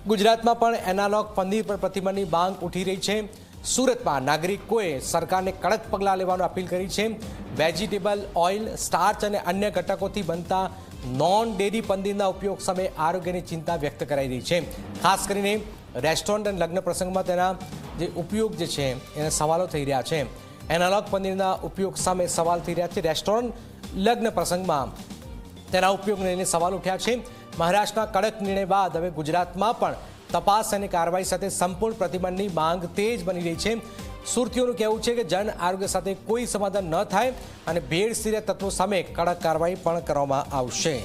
ગુજરાતમાં પણ એનાલોગ પનીર પર પ્રતિબંધની માંગ ઉઠી રહી છે। સુરતમાં નાગરિકોએ સરકારને કડક પગલાં લેવાની અપીલ કરી છે। વેજીટેબલ ઓઇલ, સ્ટાર્ચ અને અન્ય ઘટકોથી બનતા નોન ડેરી પનીરના ઉપયોગ સામે આરોગ્યની ચિંતા વ્યક્ત કરાઈ રહી છે। ખાસ કરીને રેસ્ટોરન્ટ અને લગ્ન પ્રસંગમાં તેના જે ઉપયોગ જે છે એના સવાલો થઈ રહ્યા છે। એનાલોગ પનીરના ઉપયોગ સામે સવાલ થઈ રહ્યા છે। રેસ્ટોરન્ટ લગ્ન પ્રસંગમાં તેના ઉપયોગને લઈને સવાલ ઉઠ્યા છે। મહારાષ્ટ્રના કડક નિર્ણય બાદ હવે ગુજરાતમાં પણ તપાસ અને કાર્યવાહી સાથે સંપૂર્ણ પ્રતિબંધની માંગ તેજ બની રહી છે। સુરતીઓનું કહેવું છે કે જન આરોગ્ય સાથે કોઈ સમાધાન ન થાય અને ભેળસેળ તત્વો સામે કડક કાર્યવાહી પણ કરવામાં આવશે।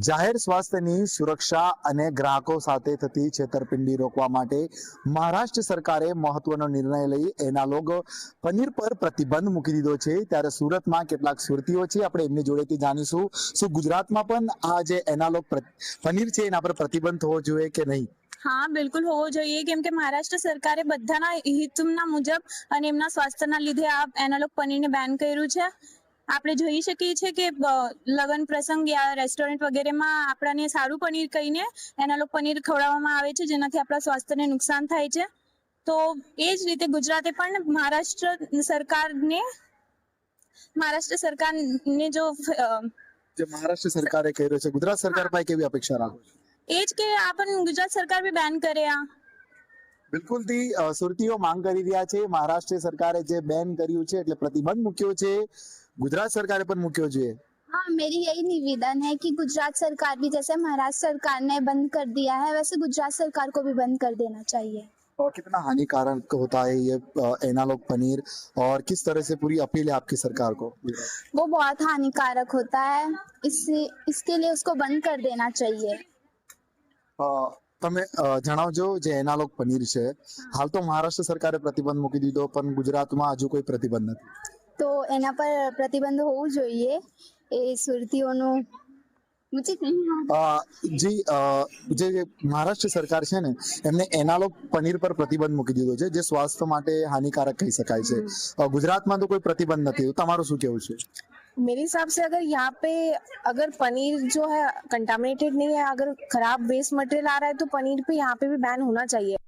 જાહેર સ્વાસ્થ્યની સુરક્ષા અને ગ્રાહકો સાથે થતી છેતરપિંડી રોકવા માટે મહારાષ્ટ્ર સરકારે મહત્વનો નિર્ણય લઈ એનાલોગ પનીર પર પ્રતિબંધ મૂકી દીધો છે। ત્યારે સુરતમાં કેટલાક સુરતીઓ છે, આપણે એમની જોડેથી જાણીશું શું ગુજરાતમાં પણ આ જે એનાલોગ પનીર છે એના પર પ્રતિબંધ થવો જોઈએ કે નહીં। हाँ बिल्कुल होवो જોઈએ કેમ કે મહારાષ્ટ્ર સરકારે બધાના હિતના મુજબ અને એમના સ્વાસ્થ્યના લીધે આ એનાલોગ પનીરને બેન કર્યું છે। આપણે જોઈ શકીએ છીએ કે લગ્ન પ્રસંગ યા રેસ્ટોરન્ટ વગેરેમાં આપણાને સારું પનીર કહીને એનાલોગ પનીર ખવડાવવામાં આવે છે, જેનાથી આપણા સ્વાસ્થ્યને નુકસાન થાય છે। તો એ જ રીતે ગુજરાતે પણ મહારાષ્ટ્ર સરકારને જો મહારાષ્ટ્ર સરકારે કર્યો છે, ગુજરાત સરકાર પાસે કેવી અપેક્ષા રાખો છો? એ જ કે આ પણ ગુજરાત સરકાર બી બેન કરે આ। બિલકુલથી સુરતીઓ માંગ કરી રહ્યા છે મહારાષ્ટ્ર સરકારે જે બેન કર્યું છે એટલે પ્રતિબંધ મૂક્યો છે, ગુજરાત સરકારે પણ મૂક્યો જોઈએ। हाँ, मेरी यही निवेदन है कि गुजरात सरकार भी जैसे महाराष्ट्र सरकार ने बंद कर दिया है वैसे गुजरात सरकार को भी बंद कर देना चाहिए। और कितना हानिकारक होता है ये एनालॉग पनीर और किस तरह से पूरी अपील है आपकी सरकार को? वो बहुत हानिकारक होता है, इसके लिए उसको बंद कर देना चाहिए। તમે જણાવજો જે એનાલોગ પનીર છે હાલ તો મહારાષ્ટ્ર સરકારે પ્રતિબંધ મૂકી દીધો પણ ગુજરાતમાં હજુ કોઈ પ્રતિબંધ નથી, તો એના પર પ્રતિબંધ હોવું જોઈએ એ સુરતીઓનું જે મહારાષ્ટ્ર સરકાર છે ને એમને એનાલોગ પનીર પર પ્રતિબંધ મૂકી દીધો છે જે સ્વાસ્થ્ય માટે હાનિકારક કહી શકાય છે। ગુજરાતમાં તો કોઈ પ્રતિબંધ નથી, તમારું શું કહેવું છે? मेरे हिसाब से अगर यहाँ पे अगर पनीर जो है कंटामिनेटेड नहीं है, अगर खराब वेस्ट मटेरियल आ रहा है तो पनीर पे यहाँ पे भी बैन होना चाहिए।